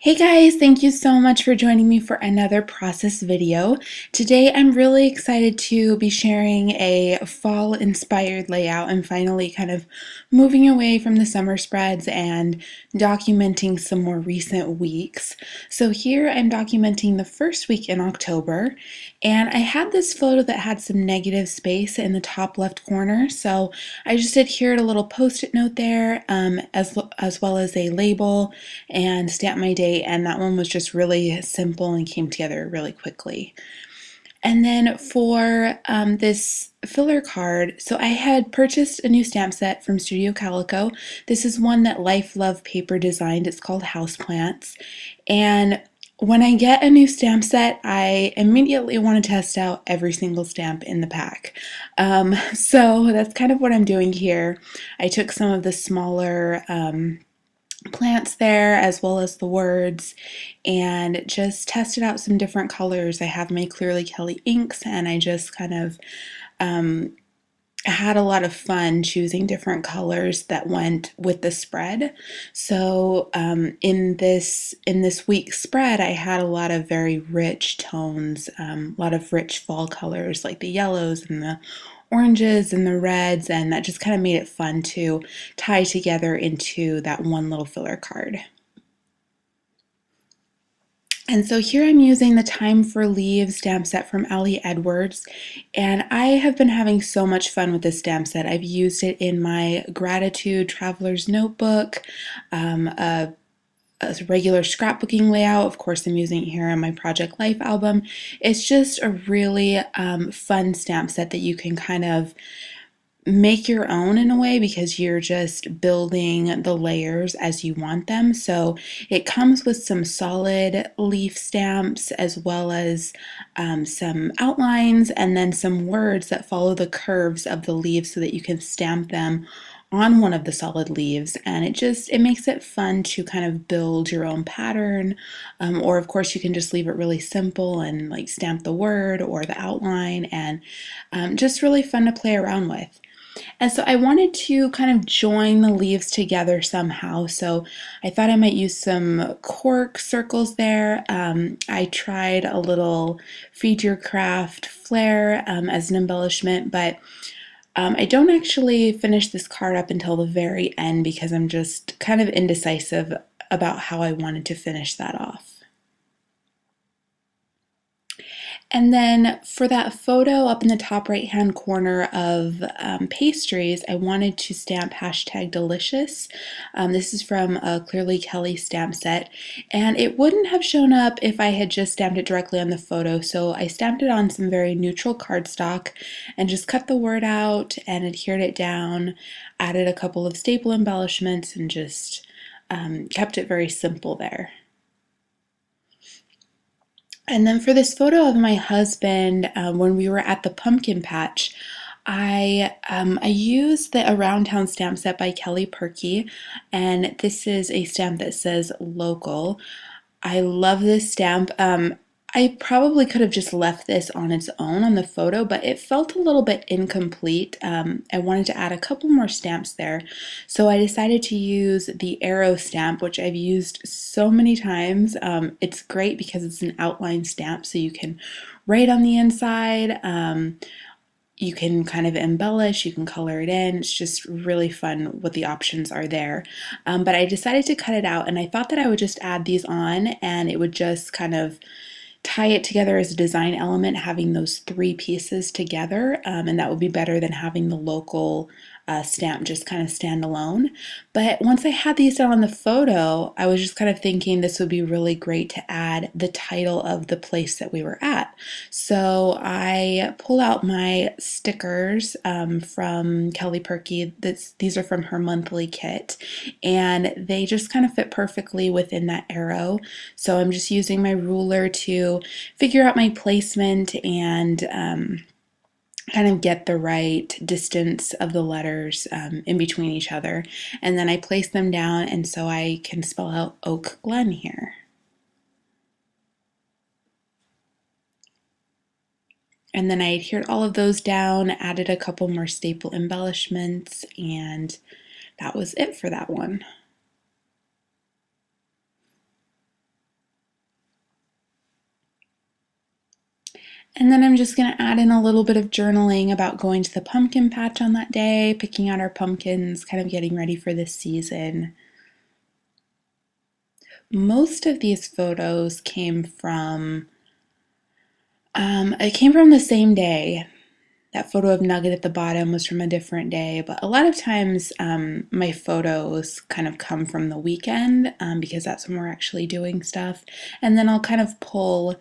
Hey guys, thank you so much for joining me for another process video. Today I'm really excited to be sharing a fall inspired layout and finally kind of moving away from the summer spreads and documenting some more recent weeks. So here I'm documenting the first week in October, and I had this photo that had some negative space in the top left corner, so I just adhered a little post-it note there, as well as a label and stamped my date, and that one was just really simple and came together really quickly. And then for this filler card, so I had purchased a new stamp set from Studio Calico. This is one that Life Love Paper designed. It's called Houseplants. And when I get a new stamp set, I immediately want to test out every single stamp in the pack. So that's kind of what I'm doing here. I took some of the smaller plants there as well as the words and just tested out some different colors. I have my Clearly Kelly inks, and I just kind of had a lot of fun choosing different colors that went with the spread. So in this week's spread, I had a lot of very rich tones, a lot of rich fall colors like the yellows and the oranges and the reds, and that just kind of made it fun to tie together into that one little filler card. And so here I'm using the Time for Leaves stamp set from Ali Edwards, and I have been having so much fun with this stamp set. I've used it in my Gratitude Traveler's Notebook, a regular scrapbooking layout. Of course, I'm using it here on my Project Life album. It's just a really fun stamp set that you can kind of make your own in a way because you're just building the layers as you want them. So it comes with some solid leaf stamps as well as some outlines and then some words that follow the curves of the leaves so that you can stamp them on one of the solid leaves, and it makes it fun to kind of build your own pattern, or of course you can just leave it really simple and like stamp the word or the outline, and just really fun to play around with. And so I wanted to kind of join the leaves together somehow. So I thought I might use some cork circles there. I tried a little Feed Your Craft flare as an embellishment, but I don't actually finish this card up until the very end because I'm just kind of indecisive about how I wanted to finish that off. And then for that photo up in the top right hand corner of pastries, I wanted to stamp #delicious. This is from a Clearly Kelly stamp set, and it wouldn't have shown up if I had just stamped it directly on the photo. So I stamped it on some very neutral cardstock and just cut the word out and adhered it down, added a couple of staple embellishments, and just kept it very simple there. And then for this photo of my husband, when we were at the pumpkin patch, I used the Around Town stamp set by Kelly Purkey, and this is a stamp that says local. I love this stamp. I probably could have just left this on its own on the photo, but it felt a little bit incomplete. I wanted to add a couple more stamps there. So I decided to use the arrow stamp, which I've used so many times. It's great because it's an outline stamp, so you can write on the inside. You can kind of embellish, you can color it in. It's just really fun what the options are there. But I decided to cut it out, and I thought that I would just add these on and it would just kind of tie it together as a design element, having those three pieces together, and that would be better than having the local stamp just kind of stand alone. But once I had these down on the photo, I was just kind of thinking this would be really great to add the title of the place that we were at. So I pulled out my stickers from Kelly Purkey. These are from her monthly kit, and they just kind of fit perfectly within that arrow. So I'm just using my ruler to figure out my placement and kind of get the right distance of the letters in between each other. And then I place them down, and so I can spell out Oak Glen here. And then I adhered all of those down, added a couple more staple embellishments, and that was it for that one. And then I'm just going to add in a little bit of journaling about going to the pumpkin patch on that day, picking out our pumpkins, kind of getting ready for this season. Most of these photos came from the same day. That photo of Nugget at the bottom was from a different day, but a lot of times my photos kind of come from the weekend because that's when we're actually doing stuff. And then I'll kind of pull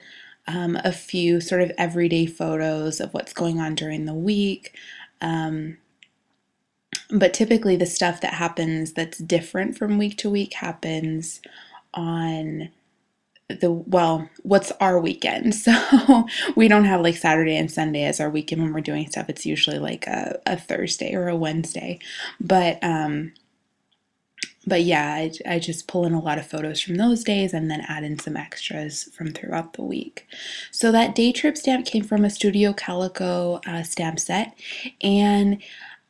a few sort of everyday photos of what's going on during the week. But typically the stuff that happens that's different from week to week happens on what's our weekend? So we don't have like Saturday and Sunday as our weekend when we're doing stuff. It's usually like a Thursday or a Wednesday. But yeah, I just pull in a lot of photos from those days and then add in some extras from throughout the week. So that day trip stamp came from a Studio Calico stamp set, and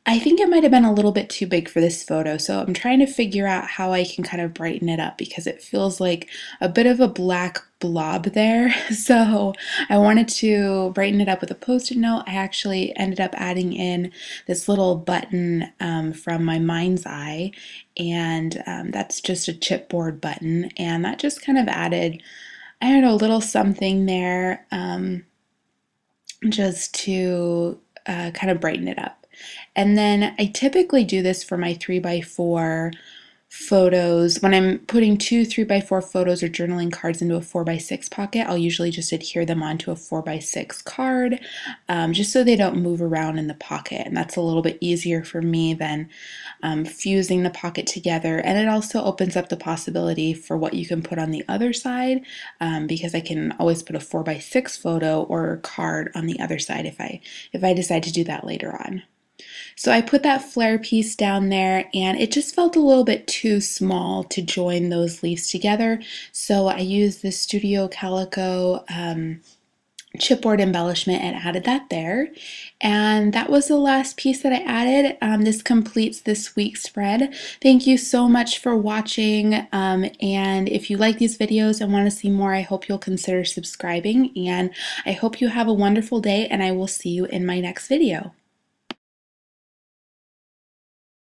I think it might have been a little bit too big for this photo, so I'm trying to figure out how I can kind of brighten it up because it feels like a bit of a black blob there. So I wanted to brighten it up with a post-it note. I actually ended up adding in this little button from my Mind's Eye, and that's just a chipboard button, and that just kind of added, I don't know, a little something there just to kind of brighten it up. And then I typically do this for my 3x4 photos. When I'm putting two 3x4 photos or journaling cards into a 4x6 pocket, I'll usually just adhere them onto a 4x6 card just so they don't move around in the pocket. And that's a little bit easier for me than fusing the pocket together. And it also opens up the possibility for what you can put on the other side because I can always put a 4x6 photo or card on the other side if I decide to do that later on. So I put that flare piece down there, and it just felt a little bit too small to join those leaves together. So I used the Studio Calico chipboard embellishment and added that there. And that was the last piece that I added. This completes this week's spread. Thank you so much for watching. And if you like these videos and want to see more, I hope you'll consider subscribing. And I hope you have a wonderful day, and I will see you in my next video.